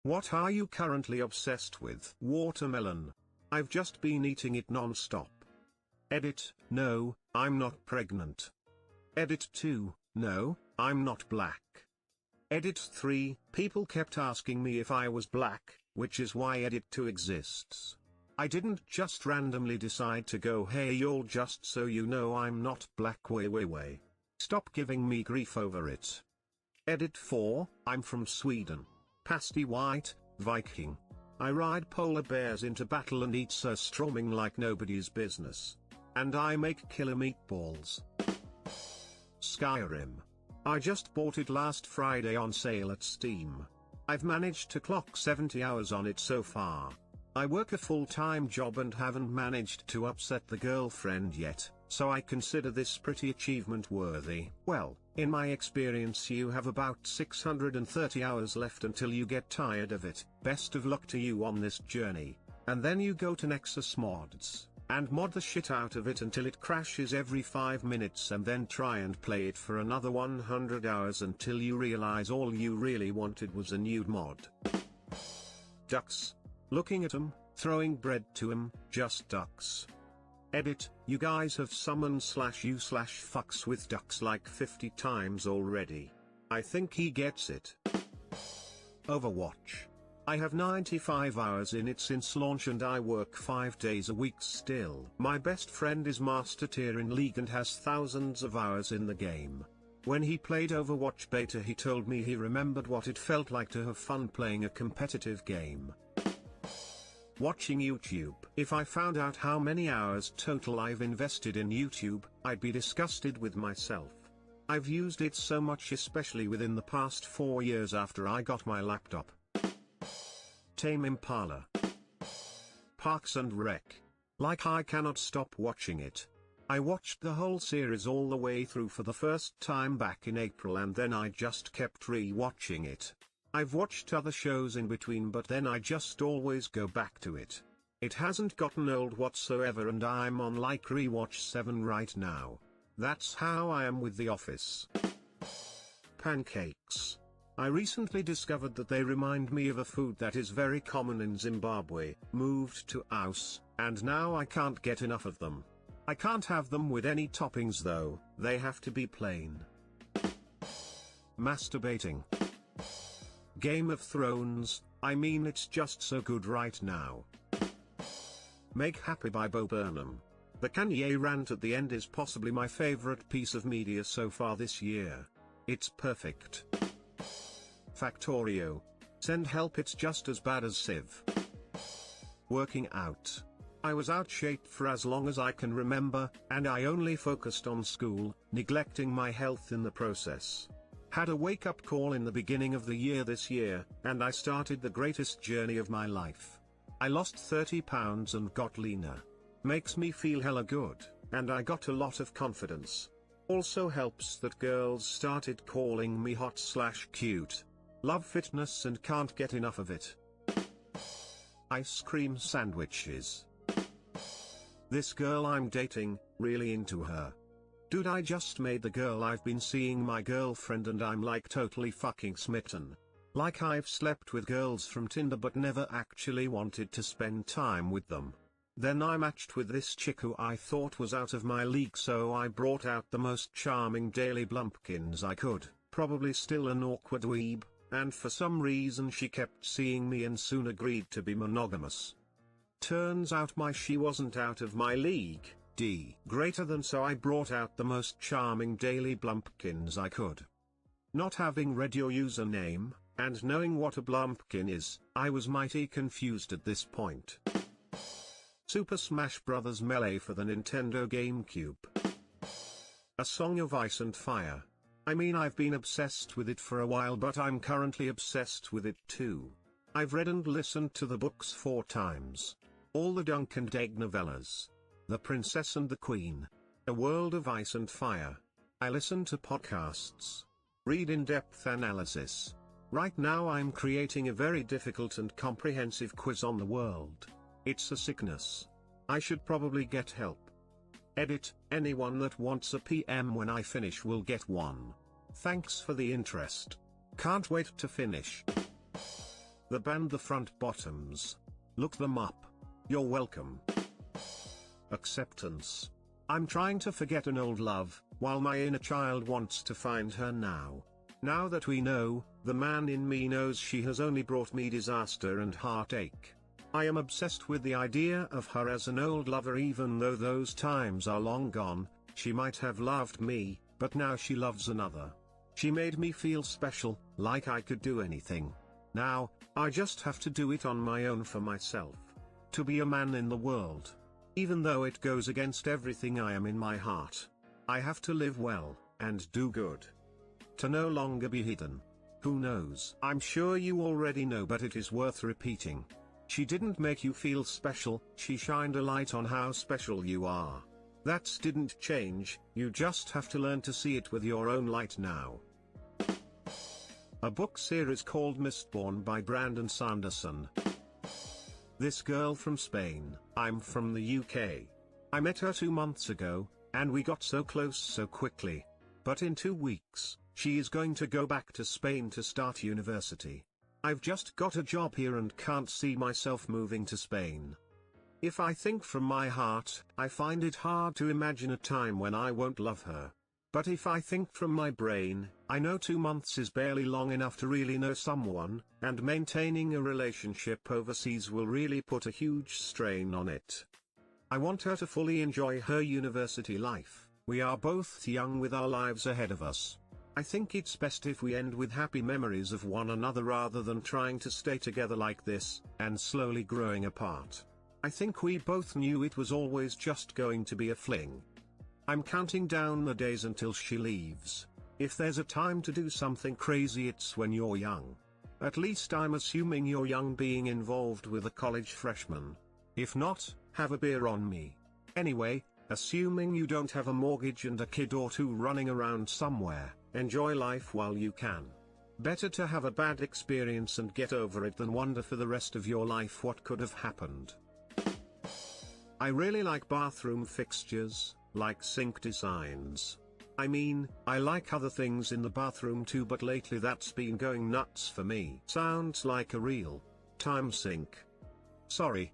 What are you currently obsessed with? Watermelon. I've just been eating it non-stop. Edit, no, I'm not pregnant. Edit 2, no, I'm not black. Edit 3, people kept asking me if I was black, which is why Edit 2 exists. I didn't just randomly decide to go hey y'all, just so you know I'm not black, way. Stop giving me grief over it. Edit 4, I'm from Sweden. Pasty white, Viking. I ride polar bears into battle and eat surströmming like nobody's business. And I make killer meatballs. Skyrim. I just bought it last Friday on sale at Steam. I've managed to clock 70 hours on it so far. I work a full-time job and haven't managed to upset the girlfriend yet, so I consider this pretty achievement worthy. Well, in my experience you have about 630 hours left until you get tired of it. Best of luck to you on this journey. And then you go to Nexus Mods, and mod the shit out of it until it crashes every 5 minutes, and then try and play it for another 100 hours until you realize all you really wanted was a new mod. Ducks. Looking at 'em, throwing bread to 'em, just ducks. Edit, you guys have summoned/you/fucks with ducks like 50 times already. I think he gets it. Overwatch. I have 95 hours in it since launch and I work 5 days a week still. My best friend is master tier in League and has thousands of hours in the game. When he played Overwatch beta he told me he remembered what it felt like to have fun playing a competitive game. Watching YouTube. If I found out how many hours total I've invested in YouTube, I'd be disgusted with myself. I've used it so much, especially within the past 4 years after I got my laptop. Tame Impala. Parks and Rec. Like I cannot stop watching it. I watched the whole series all the way through for the first time back in April and then I just kept re-watching it. I've watched other shows in between but then I just always go back to it. It hasn't gotten old whatsoever and I'm on like rewatch 7 right now. That's how I am with The Office. Pancakes. I recently discovered that they remind me of a food that is very common in Zimbabwe, moved to Aus, and now I can't get enough of them. I can't have them with any toppings though, they have to be plain. Masturbating. Game of Thrones, I mean it's just so good right now. Make Happy by Bo Burnham. The Kanye rant at the end is possibly my favorite piece of media so far this year. It's perfect. Factorio. Send help, it's just as bad as Civ. Working out. I was out shaped for as long as I can remember, and I only focused on school, neglecting my health in the process. Had a wake-up call in the beginning of the year this year, and I started the greatest journey of my life. I lost 30 pounds and got leaner. Makes me feel hella good, and I got a lot of confidence. Also helps that girls started calling me hot/cute. Love fitness and can't get enough of it. Ice cream sandwiches. This girl I'm dating, really into her. Dude, I just made the girl I've been seeing my girlfriend and I'm like totally fucking smitten. Like I've slept with girls from Tinder but never actually wanted to spend time with them. Then I matched with this chick who I thought was out of my league, so I brought out the most charming daily blumpkins I could, probably still an awkward weeb, and for some reason she kept seeing me and soon agreed to be monogamous. Turns out she wasn't out of my league. Greater than, so I brought out the most charming daily blumpkins I could. Not having read your username, and knowing what a blumpkin is, I was mighty confused at this point. Super Smash Bros. Melee for the Nintendo GameCube. A Song of Ice and Fire. I mean, I've been obsessed with it for a while, but I'm currently obsessed with it too. I've read and listened to the books 4 times. All the Dunk and Egg novellas. The Princess and the Queen. A World of Ice and Fire. I listen to podcasts. Read in-depth analysis. Right now I'm creating a very difficult and comprehensive quiz on the world. It's a sickness. I should probably get help. Edit, anyone that wants a PM when I finish will get one. Thanks for the interest. Can't wait to finish. The band The Front Bottoms. Look them up. You're welcome. Acceptance. I'm trying to forget an old love, while my inner child wants to find her now. Now that we know, the man in me knows she has only brought me disaster and heartache. I am obsessed with the idea of her as an old lover, even though those times are long gone. She might have loved me, but now she loves another. She made me feel special, like I could do anything. Now, I just have to do it on my own for myself. To be a man in the world. Even though it goes against everything I am in my heart. I have to live well, and do good. To no longer be hidden. Who knows? I'm sure you already know, but it is worth repeating. She didn't make you feel special, she shined a light on how special you are. That didn't change, you just have to learn to see it with your own light now. A book series called Mistborn by Brandon Sanderson. This girl from Spain. I'm from the UK. I met her 2 months ago, and we got so close so quickly. But in 2 weeks, she is going to go back to Spain to start university. I've just got a job here and can't see myself moving to Spain. If I think from my heart, I find it hard to imagine a time when I won't love her. But if I think from my brain, I know 2 months is barely long enough to really know someone, and maintaining a relationship overseas will really put a huge strain on it. I want her to fully enjoy her university life. We are both young with our lives ahead of us. I think it's best if we end with happy memories of one another rather than trying to stay together like this, and slowly growing apart. I think we both knew it was always just going to be a fling. I'm counting down the days until she leaves. If there's a time to do something crazy, it's when you're young. At least I'm assuming you're young, being involved with a college freshman. If not, have a beer on me. Anyway, assuming you don't have a mortgage and a kid or 2 running around somewhere, enjoy life while you can. Better to have a bad experience and get over it than wonder for the rest of your life what could have happened. I really like bathroom fixtures, like sink designs. I mean, I like other things in the bathroom too, but lately that's been going nuts for me. Sounds like a real time sink. Sorry.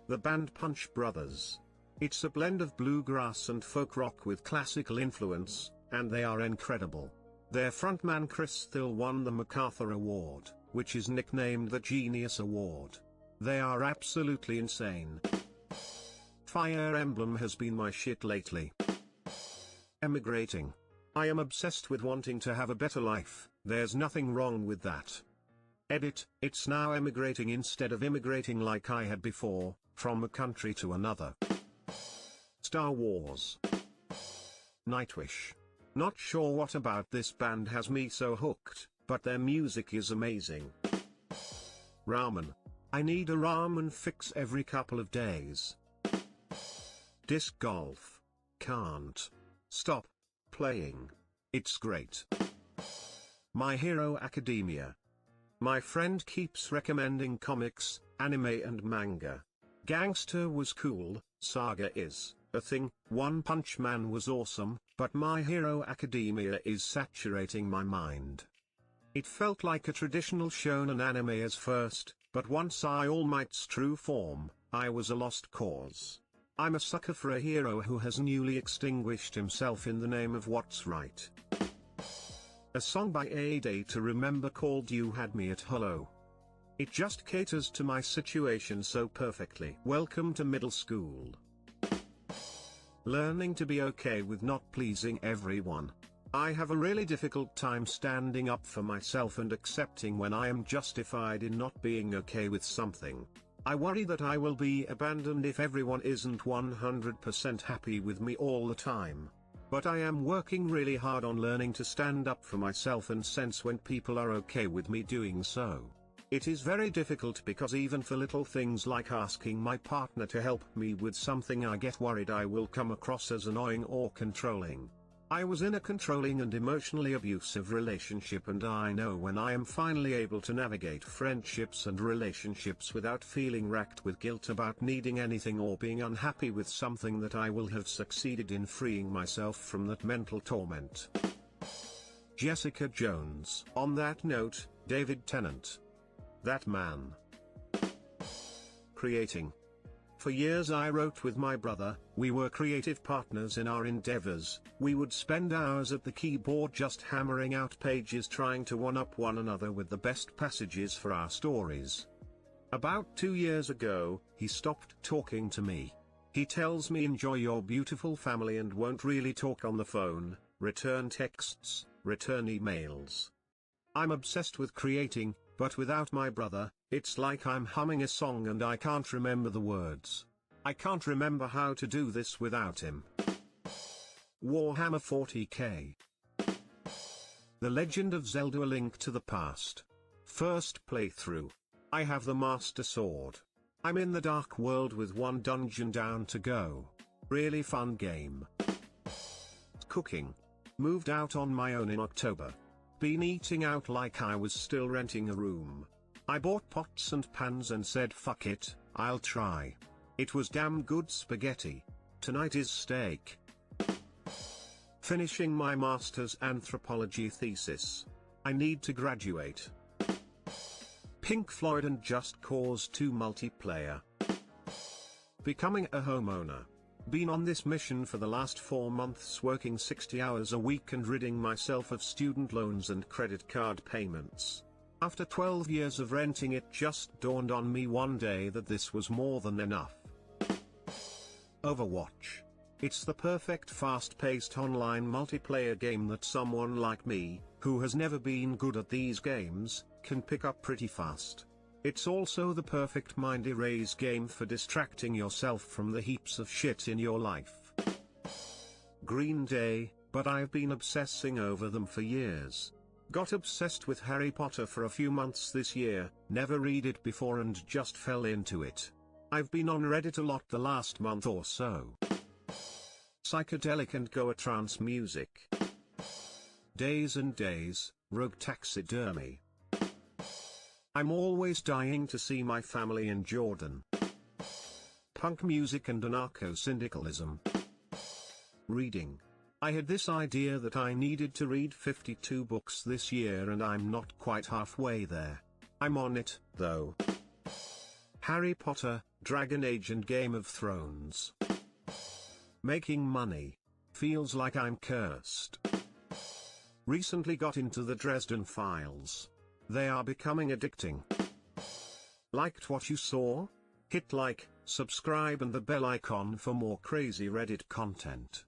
The band Punch Brothers. It's a blend of bluegrass and folk rock with classical influence, and they are incredible. Their frontman Chris Thill won the MacArthur Award, which is nicknamed the Genius Award. They are absolutely insane. Fire Emblem has been my shit lately. Emigrating. I am obsessed with wanting to have a better life. There's nothing wrong with that. Edit, it's now emigrating instead of immigrating like I had before, from a country to another. Star Wars. Nightwish. Not sure what about this band has me so hooked, but their music is amazing. Ramen. I need a ramen fix every couple of days. Disc golf. Can't stop playing. It's great. My Hero Academia. My friend keeps recommending comics, anime and manga. Gangster was cool, Saga is a thing, One Punch Man was awesome, but My Hero Academia is saturating my mind. It felt like a traditional shonen anime as first, but once saw All Might's true form, I was a lost cause. I'm a sucker for a hero who has newly extinguished himself in the name of what's right. A song by A Day to Remember called You Had Me at Hello. It just caters to my situation so perfectly. Welcome to middle school. Learning to be okay with not pleasing everyone. I have a really difficult time standing up for myself and accepting when I am justified in not being okay with something. I worry that I will be abandoned if everyone isn't 100% happy with me all the time. But I am working really hard on learning to stand up for myself and sense when people are okay with me doing so. It is very difficult because even for little things like asking my partner to help me with something, I get worried I will come across as annoying or controlling. I was in a controlling and emotionally abusive relationship, and I know when I am finally able to navigate friendships and relationships without feeling racked with guilt about needing anything or being unhappy with something, that I will have succeeded in freeing myself from that mental torment. Jessica Jones. On that note, David Tennant. That man. Creating. For years I wrote with my brother, we were creative partners in our endeavors, we would spend hours at the keyboard just hammering out pages trying to one-up one another with the best passages for our stories. About 2 years ago, he stopped talking to me. He tells me enjoy your beautiful family and won't really talk on the phone, return texts, return emails. I'm obsessed with creating, but without my brother, it's like I'm humming a song and I can't remember the words. I can't remember how to do this without him. Warhammer 40k. The Legend of Zelda: A Link to the Past. First playthrough. I have the Master Sword. I'm in the Dark World with one dungeon down to go. Really fun game. Cooking. Moved out on my own in October. Been eating out like I was still renting a room. I bought pots and pans and said fuck it, I'll try. It was damn good spaghetti. Tonight is steak. Finishing my master's anthropology thesis. I need to graduate. Pink Floyd and Just Cause 2 multiplayer. Becoming a homeowner. Been on this mission for the last 4 months, working 60 hours a week and ridding myself of student loans and credit card payments. After 12 years of renting, it just dawned on me one day that this was more than enough. Overwatch. It's the perfect fast-paced online multiplayer game that someone like me, who has never been good at these games, can pick up pretty fast. It's also the perfect mind erase game for distracting yourself from the heaps of shit in your life. Green Day, but I've been obsessing over them for years. Got obsessed with Harry Potter for a few months this year, never read it before and just fell into it. I've been on Reddit a lot the last month or so. Psychedelic and Goa trance music. Days and Days, Rogue Taxidermy. I'm always dying to see my family in Jordan. Punk music and anarcho-syndicalism. Reading. I had this idea that I needed to read 52 books this year and I'm not quite halfway there. I'm on it, though. Harry Potter, Dragon Age and Game of Thrones. Making money. Feels like I'm cursed. Recently got into the Dresden Files. They are becoming addicting. Liked what you saw? Hit like, subscribe and the bell icon for more crazy Reddit content.